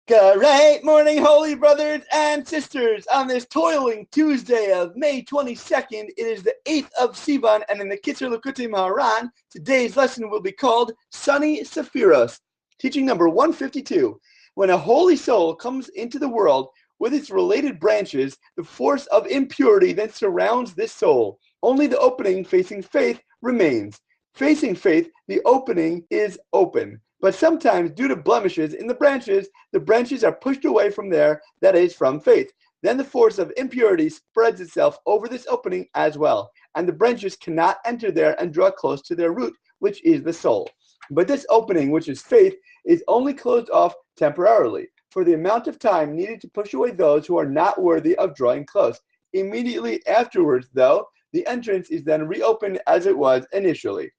Great morning, holy brothers and sisters. On this toiling Tuesday of May 22nd, it is the 8th of Sivan, and in the Kitzur Likutei Moharan, today's lesson will be called Sunny Sefiros. Teaching number 152. When a holy soul comes into the world with its related branches, the force of impurity then surrounds this soul. Only the opening facing faith remains. Facing faith, the opening is open. But sometimes, due to blemishes in the branches are pushed away from there, that is, from faith. Then the force of impurity spreads itself over this opening as well, and the branches cannot enter there and draw close to their root, which is the soul. But this opening, which is faith, is only closed off temporarily, for the amount of time needed to push away those who are not worthy of drawing close. Immediately afterwards, though, the entrance is then reopened as it was initially.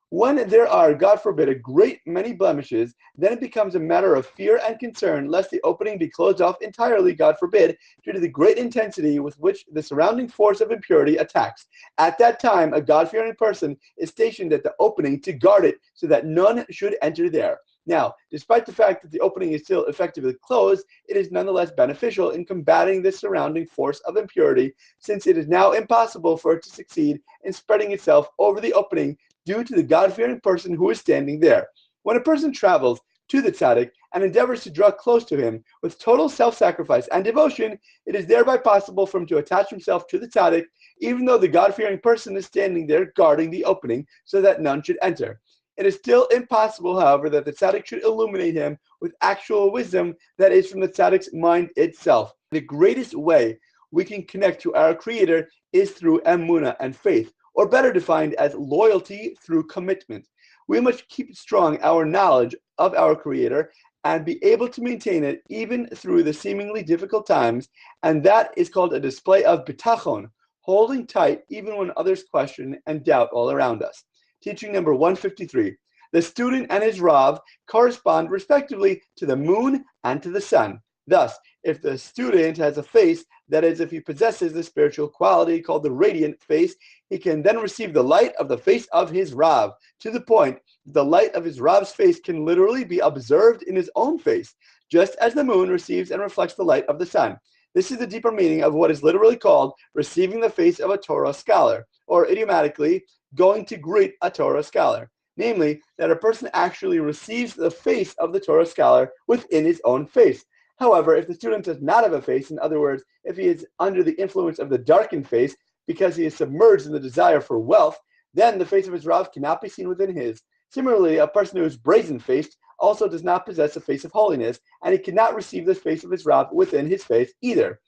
When there are, God forbid, a great many blemishes, then it becomes a matter of fear and concern lest the opening be closed off entirely, God forbid, due to the great intensity with which the surrounding force of impurity attacks. At that time, a God-fearing person is stationed at the opening to guard it so that none should enter there. Now, despite the fact that the opening is still effectively closed, it is nonetheless beneficial in combating the surrounding force of impurity, since it is now impossible for it to succeed in spreading itself over the opening due to the God-fearing person who is standing there. When a person travels to the tzaddik and endeavors to draw close to him with total self-sacrifice and devotion, it is thereby possible for him to attach himself to the tzaddik, even though the God-fearing person is standing there guarding the opening so that none should enter. It is still impossible, however, that the tzaddik should illuminate him with actual wisdom that is from the tzaddik's mind itself. The greatest way we can connect to our Creator is through emunah and faith, or better defined as loyalty through commitment. We must keep strong our knowledge of our Creator and be able to maintain it even through the seemingly difficult times, and that is called a display of bitachon, holding tight even when others question and doubt all around us. Teaching number 153. The student and his Rav correspond respectively to the moon and to the sun. Thus, if the student has a face, that is, if he possesses the spiritual quality called the radiant face, he can then receive the light of the face of his Rav, to the point that the light of his Rav's face can literally be observed in his own face, just as the moon receives and reflects the light of the sun. This is the deeper meaning of what is literally called receiving the face of a Torah scholar, or idiomatically, going to greet a Torah scholar. Namely, that a person actually receives the face of the Torah scholar within his own face. However, if the student does not have a face, in other words, if he is under the influence of the darkened face because he is submerged in the desire for wealth, then the face of his Rav cannot be seen within his. Similarly, a person who is brazen-faced also does not possess a face of holiness, and he cannot receive the face of his Rav within his face either.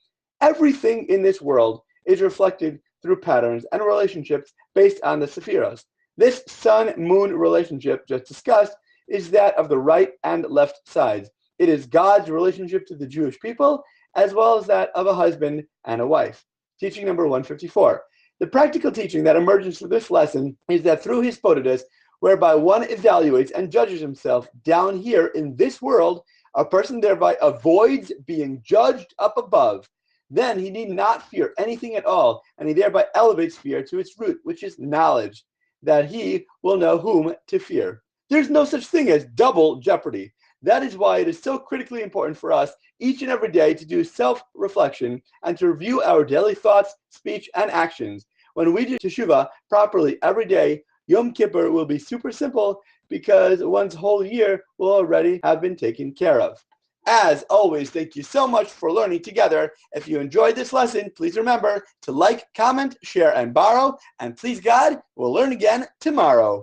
Everything in this world is reflected through patterns and relationships based on the Sefiros. This sun-moon relationship just discussed is that of the right and left sides. It is God's relationship to the Jewish people, as well as that of a husband and a wife. Teaching number 154. The practical teaching that emerges from this lesson is that through hispodidus, whereby one evaluates and judges himself down here in this world, a person thereby avoids being judged up above. Then he need not fear anything at all, and he thereby elevates fear to its root, which is knowledge, that he will know whom to fear. There's no such thing as double jeopardy. That is why it is so critically important for us each and every day to do self-reflection and to review our daily thoughts, speech, and actions. When we do teshuvah properly every day, Yom Kippur will be super simple because one's whole year will already have been taken care of. As always, thank you so much for learning together. If you enjoyed this lesson, please remember to like, comment, share, and borrow. And please God, we'll learn again tomorrow.